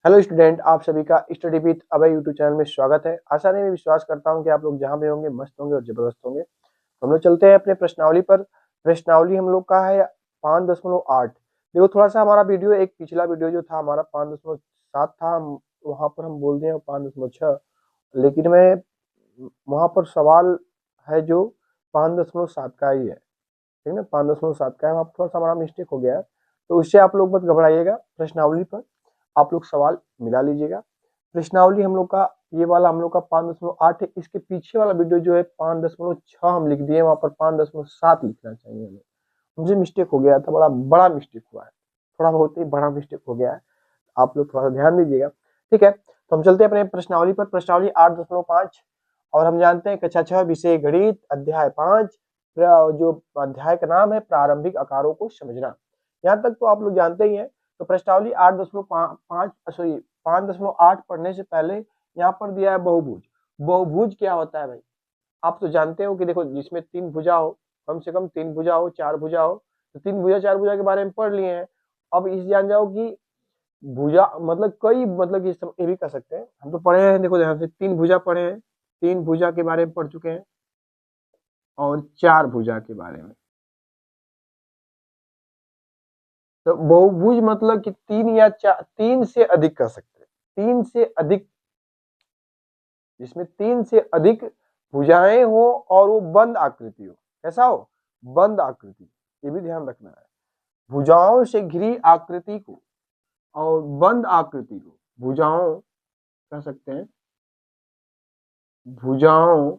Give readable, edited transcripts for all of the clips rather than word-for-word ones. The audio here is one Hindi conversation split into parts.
हेलो स्टूडेंट, आप सभी का study with Abhay YouTube channel में स्वागत है। आशा नहीं, मैं विश्वास करता हूं कि आप लोग जहां भी होंगे मस्त होंगे और जबरदस्त होंगे। तो हम लोग चलते हैं अपने प्रश्नावली पर। प्रश्नावली हम लोग का है 5.8। देखो, थोड़ा सा हमारा वीडियो, एक पिछला वीडियो जो था हमारा 5.7 था, वहां पर हम बोल दिए 5.6, लेकिन मैं वहां पर सवाल है जो 5.7 का ही है। ठीक है ना, 5.7 का है। वहाँ पर थोड़ा सा हमारा मिस्टेक हो गया है, तो उससे आप लोग मत घबराइएगा। प्रश्नावली पर आप लोग सवाल मिला लीजिएगा। प्रश्नावली हम लोग का ये वाला हम लोग का 5.8 है। इसके पीछे वाला वीडियो जो है 5.6 हम लिख दिए, वहां पर 5.7 लिखना चाहिए हमें। मुझे मिस्टेक हो गया था, बड़ा बड़ा मिस्टेक हुआ है, थोड़ा बहुत ही बड़ा मिस्टेक हो गया है। आप लोग थोड़ा सा ध्यान दीजिएगा, ठीक है। तो हम चलते हैं अपने प्रश्नावली पर। प्रश्नावली 8.5, और हम जानते हैं कक्षा 6 विषय गणित अध्याय 5, जो अध्याय का नाम है प्रारंभिक आकारों को समझना। यहाँ तक तो आप लोग जानते ही हैं। तो प्रश्नावली 8.5 सॉरी 5.8 पढ़ने से पहले यहाँ पर दिया है बहुभुज। बहुभुज क्या होता है भाई? आप तो जानते हो कि देखो, जिसमें 3 भुजा हो, कम से कम 3 भुजा हो, 4 भुजा हो, तो 3 भुजा 4 भुजा के बारे में पढ़ लिए हैं। अब इस जान जाओ कि भुजा मतलब कई, मतलब ये भी कर सकते हैं। हम तो पढ़े हैं, देखो ध्यान से, 3 भुजा पढ़े हैं, 3 भुजा के बारे में पढ़ चुके हैं, और 4 भुजा के बारे में। तो बहुभुज मतलब कि 3 या 4, 3 से अधिक कर सकते हैं, 3 से अधिक, जिसमें 3 से अधिक भुजाएं हो और वो बंद आकृति हो। कैसा हो? बंद आकृति, ये भी ध्यान रखना है। भुजाओं से घिरी आकृति को और बंद आकृति को भुजाओं कह सकते हैं। भुजाओं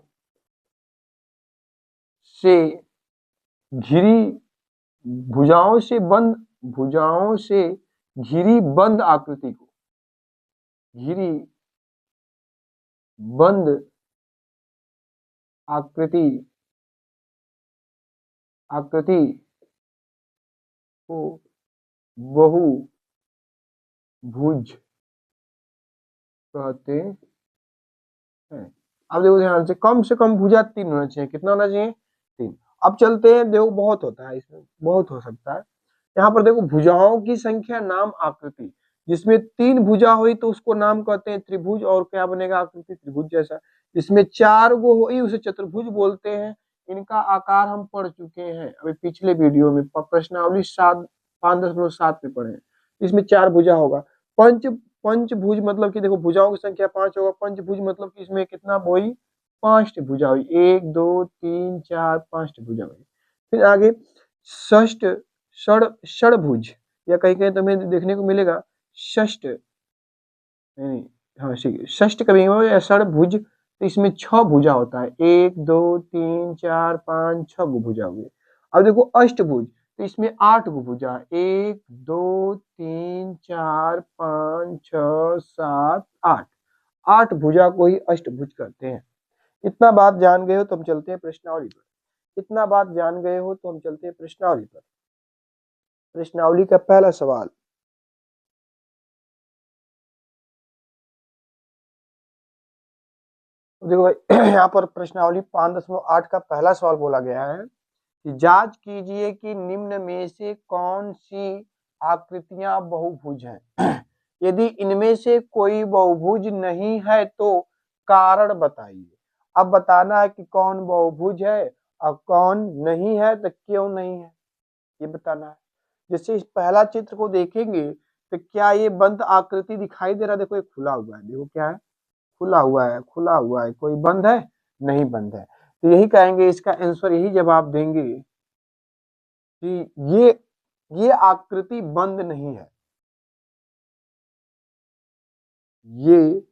से घिरी, भुजाओं से बंद, भुजाओं से घिरी बंद आकृति को, घिरी बंद आकृति, आकृति को बहुभुज कहते हैं। अब देखो ध्यान से कम भुजा 3 होना चाहिए। कितना होना चाहिए? 3। अब चलते हैं, देखो बहुत होता है इसमें, बहुत हो सकता है। यहाँ पर देखो, भुजाओं की संख्या नाम आकृति, जिसमें 3 भुजा हुई तो उसको नाम कहते हैं त्रिभुज, और क्या बनेगा? आकृति त्रिभुज जैसा। जिसमें 4 गो हुई उसे चतुर्भुज बोलते हैं। इनका आकार हम पढ़ चुके हैं अभी पिछले वीडियो में, प्रश्नावली 5.7 में पढ़े हैं। इसमें 4 भुजा होगा। पंच पंचभुज मतलब कि देखो, भुजाओं की संख्या 5 होगा। पंचभुज मतलब कि इसमें कितना हुई? 5 भुजा हुई। 1 2 3 4 5 भुजा हुई। फिर आगे षष्ठ, षड़भुज, या कहीं कहीं तुम्हें देखने को मिलेगा षष्ठ, नहीं, हाँ ठीक है, षष्ठ कभी हो या षड़भुज। तो इसमें 6 भुजा होता है। 1 2 3 4 5 6 भुजा हुई। अब देखो अष्टभुज, तो इसमें 8 भुजा है। 1 2 3 4 5 6 7 8, 8 भुजा को ही अष्टभुज कहते हैं। इतना बात जान गए हो तो हम चलते हैं प्रश्नावली पर। इतना बात जान गए हो तो हम चलते हैं प्रश्नावली पर। प्रश्नावली का पहला सवाल, देखो भाई यहाँ पर प्रश्नावली 5.8 का पहला सवाल बोला गया है कि जांच कीजिए कि निम्न में से कौन सी आकृतियां बहुभुज हैं। यदि इनमें से कोई बहुभुज नहीं है तो कारण बताइए। अब बताना है कि कौन बहुभुज है और कौन नहीं है, तो क्यों नहीं है ये बताना है। जैसे इस पहला चित्र को देखेंगे तो क्या ये बंद आकृति दिखाई दे रहा है? देखो ये खुला हुआ है, देखो क्या है, खुला हुआ है, खुला हुआ है। कोई बंद है? नहीं बंद है। तो यही कहेंगे, इसका आंसर यही जवाब देंगे कि ये आकृति बंद नहीं है। ये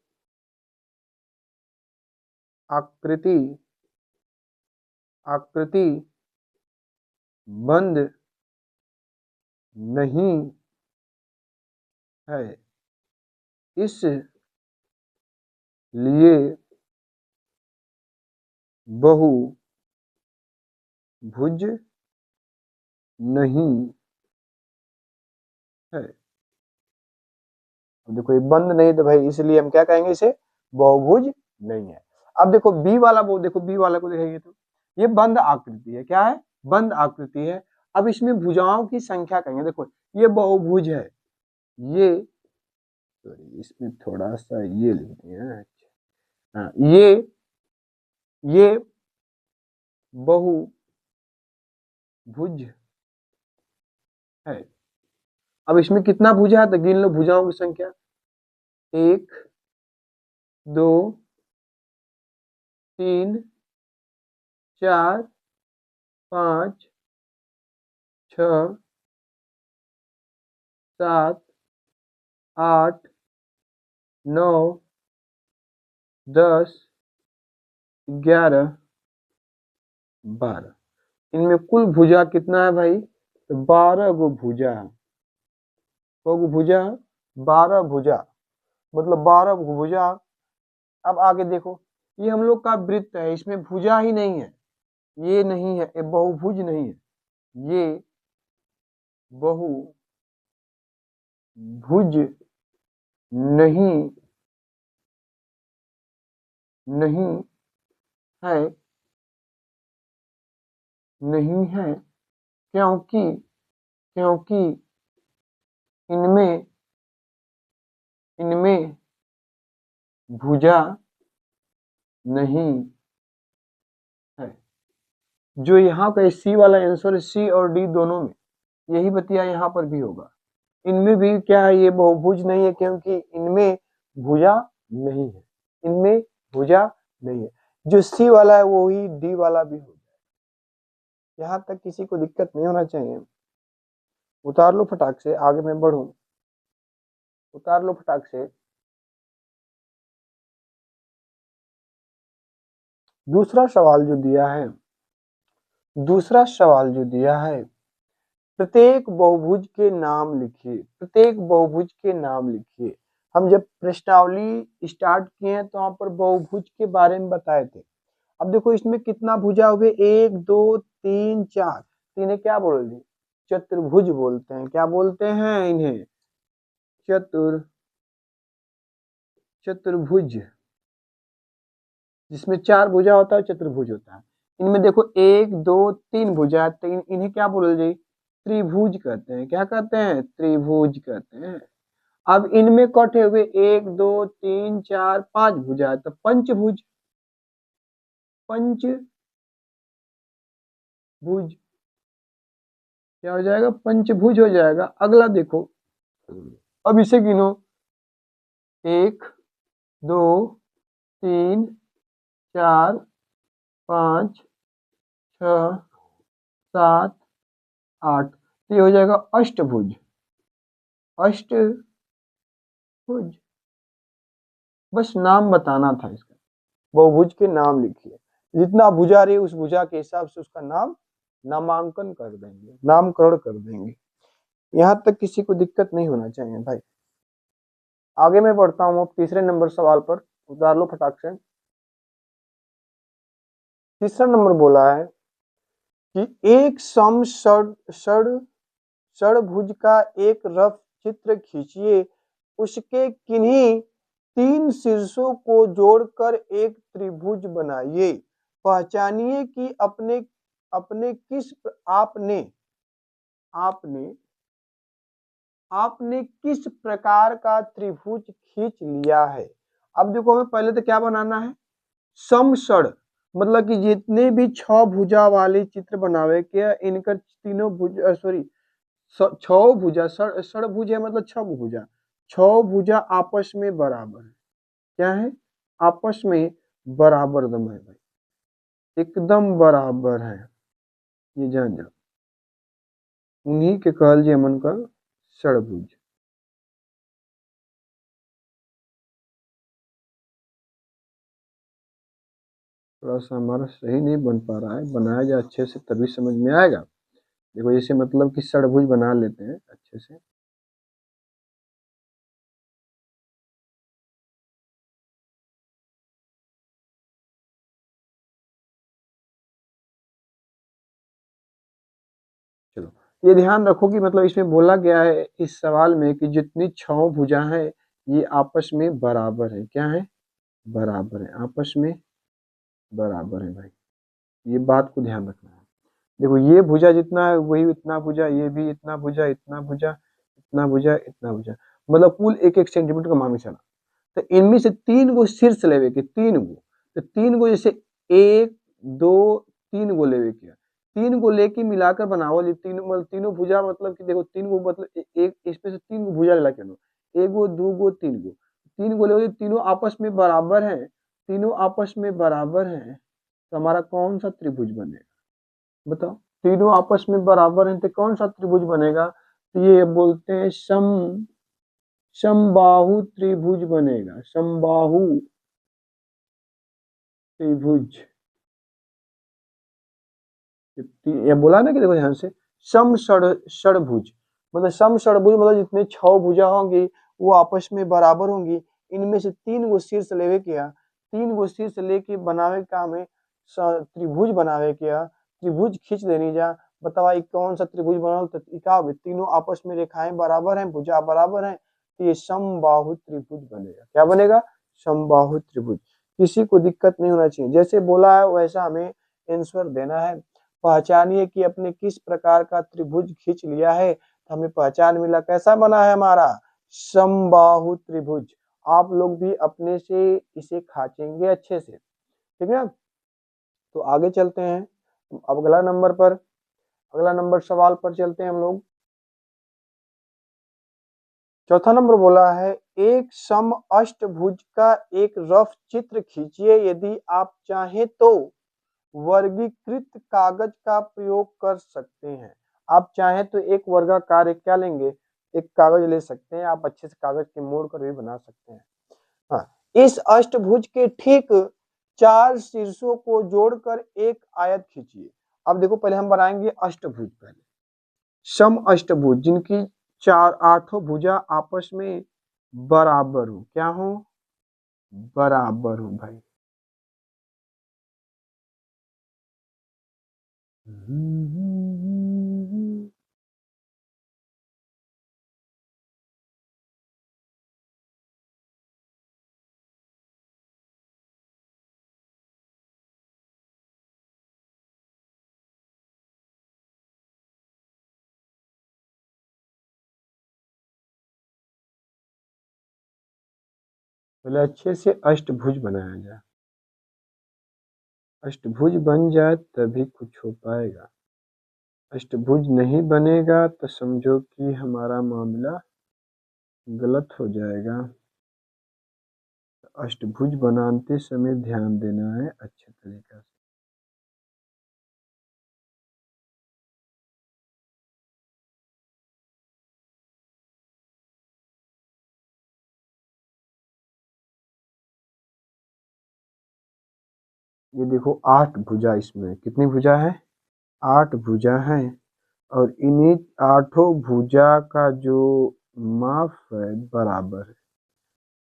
आकृति, आकृति बंद नहीं है, इसलिए बहुभुज नहीं है। अब देखो ये बंद नहीं, तो भाई इसलिए हम क्या कहेंगे, इसे बहुभुज नहीं है। अब देखो बी वाला, वो देखो बी वाला को देखेंगे तो ये बंद आकृति है। क्या है? बंद आकृति है। अब इसमें भुजाओं की संख्या कहेंगे। देखो ये बहुभुज है, ये सॉरी इसमें थोड़ा सा ये लिख दिया। अच्छा हाँ, ये बहुभुज है। अब इसमें कितना भुजा है तो गिन लो भुजाओं की संख्या। 1 2 3 4 5 6 7 8 9 10 11 12। इनमें कुल भुजा कितना है भाई? तो 12 गो भुजा है। को भुजा? 12 भुजा, मतलब 12 भुजा। अब आगे देखो, ये हम लोग का वृत्त है, इसमें भुजा ही नहीं है, ये नहीं है, ये बहुभुज नहीं है, ये बहुभुज नहीं नहीं है, नहीं है, क्योंकि क्योंकि इनमें इनमें भुजा नहीं है। जो यहाँ का सी वाला आंसर, सी और डी दोनों में यही बतिया यहाँ पर भी होगा। इनमें भी क्या है, ये बहुभुज नहीं है क्योंकि इनमें भुजा नहीं है, इनमें भुजा नहीं है। जो सी वाला है वो ही डी वाला भी हो जाए। यहाँ तक किसी को दिक्कत नहीं होना चाहिए। उतार लो फटाक से, आगे मैं बढ़ूं। उतार लो फटाक से। दूसरा सवाल जो दिया है, दूसरा सवाल जो दिया है, प्रत्येक बहुभुज के नाम लिखिए। प्रत्येक बहुभुज के नाम लिखिए। हम जब प्रश्नावली स्टार्ट किए हैं तो वहां पर बहुभुज के बारे में बताए थे। अब देखो इसमें कितना भुजा हुए, 1 2 3 4। इन्हें क्या बोल दी? चतुर्भुज बोलते हैं। क्या बोलते हैं इन्हें? चतुर्भुज। जिसमें 4 भुजा होता है चतुर्भुज होता है। इनमें देखो 1 2 3 भुजा, तो इन्हें क्या बोल दी? त्रिभुज कहते हैं। क्या कहते हैं? त्रिभुज कहते हैं। अब इनमें कटे हुए 1 2 3 4 5 भुजा, तो पंचभुज। पंचभुज क्या हो जाएगा? पंचभुज हो जाएगा। अगला देखो, अब इसे गिनो। 1 2 3 4 5 6 7 8। ये हो जाएगा अष्टभुज। अष्टभुज, बस नाम बताना था इसका। बहुभुज के नाम लिखिए। जितना भुजा रही उस भुजा के हिसाब से उसका नाम नामांकन कर देंगे, नामकरण कर देंगे। यहाँ तक किसी को दिक्कत नहीं होना चाहिए भाई। आगे मैं बढ़ता हूँ तीसरे नंबर सवाल पर। उतार लो फटाक से। तीसरा नंबर बोला है कि एक षडभुज का एक रफ चित्र खींचिए। उसके किन्हीं 3 शीर्षों को जोड़कर एक त्रिभुज बनाइए। पहचानिए कि आपने किस प्रकार का त्रिभुज खींच लिया है। अब देखो हमें पहले तो क्या बनाना है? समषड, मतलब कि जितने भी 6 भुजा वाले चित्र बनावे के, इनका तीनों भुज सॉरी 6 भुजा, षडभुज है मतलब 6 भुजा, 6 भुजा आपस में बराबर है। क्या है? आपस में बराबर दम है भाई, एकदम बराबर है। ये जान जाओ, उन्हीं के कहल जे मन का षडभुज। थोड़ा सा हमारा सही नहीं बन पा रहा है, बनाया जाए अच्छे से तभी समझ में आएगा। देखो जैसे मतलब कि षडभुज बना लेते हैं अच्छे से। चलो, ये ध्यान रखो कि मतलब इसमें बोला गया है इस सवाल में कि जितनी 6 भुजा है ये आपस में बराबर है। क्या है? बराबर है, आपस में बराबर है भाई। ये बात को ध्यान रखना है। देखो ये भुजा जितना है वही इतना भुजा, ये भी इतना भुजा, इतना भुजा, इतना भुजा, इतना भुजा, मतलब कुल 1-1 सेंटीमीटर का मान के चला। तो इनमें से 3 गो शीर्ष लेवे के, 3 गो, तो 3 गो जैसे 1 2 3 गो लेवे के, 3 गो लेके मिलाकर बनावल, ये तीनों मतलब तीनों भुजा, मतलब कि देखो 3 गो मतलब एक इसमें से 3 गो भुजा लेला के, 1 गो 2 गो 3 गो, 3 गो ले, तीनों आपस में बराबर हैं, तीनों आपस में बराबर हैं, तो हमारा कौन सा त्रिभुज बनेगा बताओ। तीनों आपस में बराबर हैं तो कौन सा त्रिभुज बनेगा, तो ये बोलते हैं समबाहु त्रिभुज बनेगा, समबाहु त्रिभुज। ये बोला ना कि देखो ध्यान से, सम षड़भुज, मतलब सम षड़भुज मतलब जितने 6 भुजा होंगी वो आपस में बराबर होंगी, इनमें से 3 गो शीर्ष लेवे किया, 3 गो शीर्ष लेके बनावे का हमें त्रिभुज बनावे किया, त्रिभुज खींच देनी जा, बतावा ये कौन सा त्रिभुज बनल, तो क्या तीनों आपस में रेखाएं बराबर हैं, भुजा बराबर हैं, तो ये समबाहु त्रिभुज बनेगा। क्या बनेगा? समबाहु त्रिभुज। किसी को दिक्कत नहीं होना चाहिए, जैसे बोला है वैसा हमें आंसर देना है। पहचानिए कि अपने किस प्रकार का त्रिभुज खींच लिया है, तो हमें पहचान मिला, कैसा बना है हमारा समबाहु त्रिभुज। आप लोग भी अपने से इसे खाचेंगे अच्छे से, ठीक है। तो आगे चलते हैं, अब अगला नंबर सवाल पर चलते हैं हम लोग। चौथा नंबर बोला है, एक सम अष्टभुज का एक रफ चित्र खींचिए, यदि आप चाहें तो वर्गीकृत कागज का प्रयोग कर सकते हैं। आप चाहें तो एक वर्गाकार क्या लेंगे, एक कागज ले सकते हैं, आप अच्छे से कागज के मोड़ कर भी बना सकते हैं। हाँ, इस अष्टभुज के ठीक 4 शीर्षों को जोड़कर एक आयत खींचिए। अब देखो पहले हम बनाएंगे अष्टभुज, पहले सम अष्टभुज जिनकी 8 भुजा आपस में बराबर हो, क्या हो, बराबर हो भाई। पहले अच्छे से अष्टभुज बनाया जाए, अष्टभुज बन जाए तभी कुछ हो पाएगा। अष्टभुज नहीं बनेगा तो समझो कि हमारा मामला गलत हो जाएगा। अष्टभुज बनाते समय ध्यान देना है अच्छे तरीका से। ये देखो 8 भुजा, इसमें कितनी भुजा है, 8 भुजा है, और इन्हीं 8 भुजा का जो माप है बराबर है,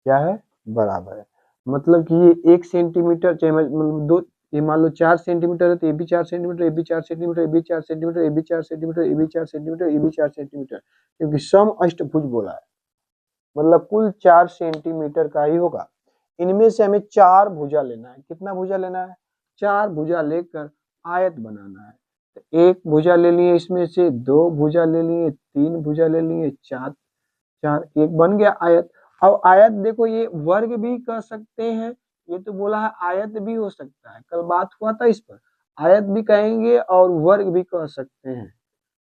क्या है, बराबर है। मतलब कि ये 1 सेंटीमीटर चाहे मतलब 2, ये मान लो 4 सेंटीमीटर है तो ये भी 4 सेंटीमीटर, ये भी 4 सेंटीमीटर, ये भी 4 सेंटीमीटर, ये भी 4 सेंटीमीटर, ये भी 4 सेंटीमीटर, ये भी 4 सेंटीमीटर, क्योंकि सम अष्टभुज बोला है, मतलब कुल 4 सेंटीमीटर का ही होगा। इनमें से हमें 4 भुजा लेना है, कितना भुजा लेना है, 4 भुजा लेकर आयत बनाना है। तो एक भुजा ले लिए, इसमें से 2 भुजा ले लिए, 3 भुजा ले लिए, 4 4, एक बन गया आयत। अब आयत देखो ये वर्ग भी कर सकते हैं, ये तो बोला है आयत भी हो सकता है, कल बात हुआ था इस पर, आयत भी कहेंगे और वर्ग भी कह सकते हैं।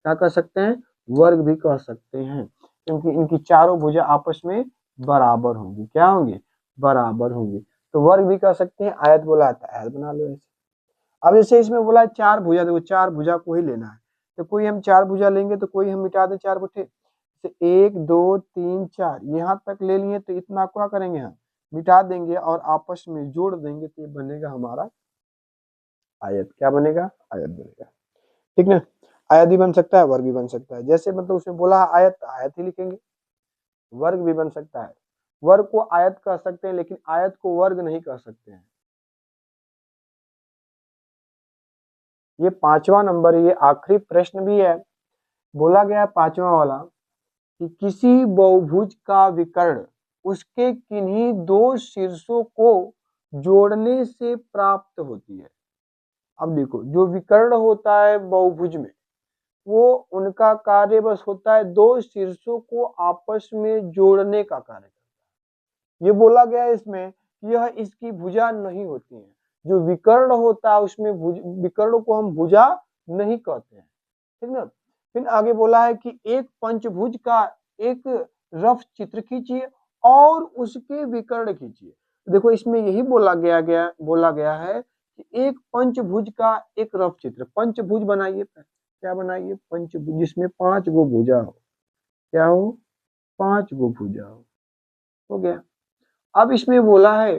क्या कर सकते हैं, वर्ग भी कह सकते हैं, क्योंकि इनकी चारों भुजा आपस में बराबर होंगी, क्या होंगी, बराबर होंगी। तो वर्ग भी कर सकते हैं, आयत बोला था आयत बना लो ऐसे। अब जैसे इसमें बोला है 4 भुजा, देखो 4 भुजा को ही लेना है, तो कोई हम 4 भुजा लेंगे तो कोई हम मिटा दें 4 बटे, 1 2 3 4 यहाँ तक ले लिए, तो इतना क्या करेंगे हम मिटा देंगे और आपस में जोड़ देंगे, तो ये बनेगा हमारा आयत। क्या बनेगा, आयत बनेगा, ठीक ना। आयत भी बन सकता है, वर्ग भी बन सकता है, जैसे मतलब उसमें बोला आयत, आयत ही लिखेंगे। वर्ग भी बन सकता है, वर्ग को आयत कह सकते हैं लेकिन आयत को वर्ग नहीं कह सकते हैं। ये 5वां नंबर, ये आखिरी प्रश्न भी है। बोला गया 5वां वाला कि किसी बहुभुज का विकर्ण उसके किन्हीं 2 शीर्षों को जोड़ने से प्राप्त होती है। अब देखो जो विकर्ण होता है बहुभुज में, वो उनका कार्य बस होता है दो शीर्षों को आपस में जोड़ने का कार्य करता है। ये बोला गया है इसमें कि यह इसकी भुजा नहीं होती है। जो विकर्ण होता है उसमें विकर्ण को हम भुजा नहीं कहते हैं, ठीक ना। फिर आगे बोला है कि एक पंचभुज का एक रफ चित्र खींचिए और उसके विकर्ण खींचिए। देखो इसमें यही बोला गया है कि एक पंचभुज का एक रफ चित्र, पंचभुज बनाइए। क्या बनाइए? पंचभुज, जिसमें 5 गो भुजा हो। क्या हो? 5 गो भुजा हो गया। अब इसमें बोला है,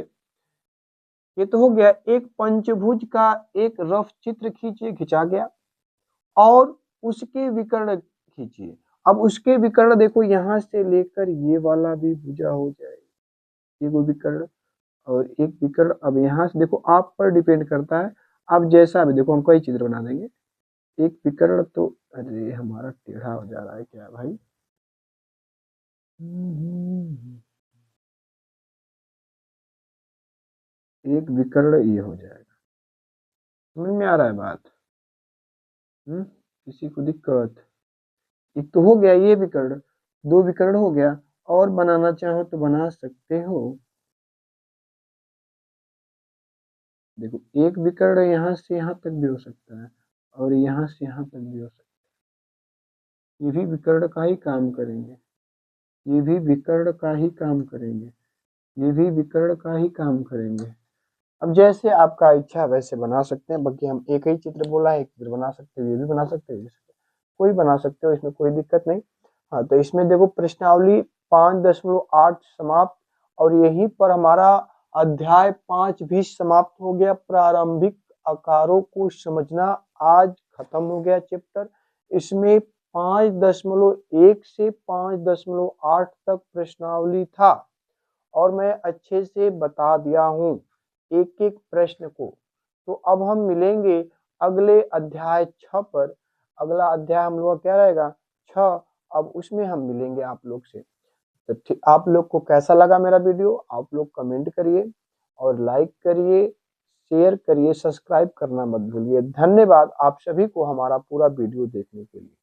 ये तो हो गया, एक पंचभुज का एक रफ चित्र खींचिए, खिंचा गया, और उसके विकर्ण खींचिए। अब उसके विकर्ण देखो यहां से लेकर ये वाला भी भुजा हो जाएगा, ये वो विकर्ण और एक विकर्ण। अब यहाँ से देखो आप पर डिपेंड करता है, आप जैसा भी देखो, हम कई चित्र बना देंगे। एक विकर्ण तो, अरे हमारा टेढ़ा हो जा रहा है क्या भाई? एक विकर्ण ये हो जाएगा। समझ में आ रहा है बात? किसी को दिक्कत? एक तो हो गया ये विकर्ण, 2 विकर्ण हो गया, और बनाना चाहो तो बना सकते हो। देखो एक विकर्ण यहाँ से यहाँ तक भी हो सकता है, और यहाँ से यहाँ तक भी हो सकता है। ये भी विकर्ण का ही काम करेंगे, ये भी विकर्ण का ही काम करेंगे, ये भी विकर्ण का ही काम करेंगे। अब जैसे आपका इच्छा वैसे बना सकते हैं। बाकी हम एक ही चित्र बोला है, एक चित्र बना सकते हो, ये भी बना सकते हो, कोई बना सकते हो, इसमें कोई दिक्कत नहीं। हाँ, तो इसमें देखो प्रश्नावली 5.8 समाप्त, और यहीं पर हमारा अध्याय 5 भी समाप्त हो गया। प्रारंभिक आकारों को समझना आज खत्म हो गया चैप्टर। इसमें 5.1 से 5.8 तक प्रश्नावली था, और मैं अच्छे से बता दिया हूँ एक एक प्रश्न को। तो अब हम मिलेंगे अगले अध्याय 6 पर। अगला अध्याय हम लोग का क्या रहेगा? 6। अब उसमें हम मिलेंगे आप लोग से। तो ठीक, आप लोग को कैसा लगा मेरा वीडियो? आप लोग कमेंट करिए और लाइक करिए, शेयर करिए, सब्सक्राइब करना मत भूलिए। धन्यवाद आप सभी को हमारा पूरा वीडियो देखने के लिए।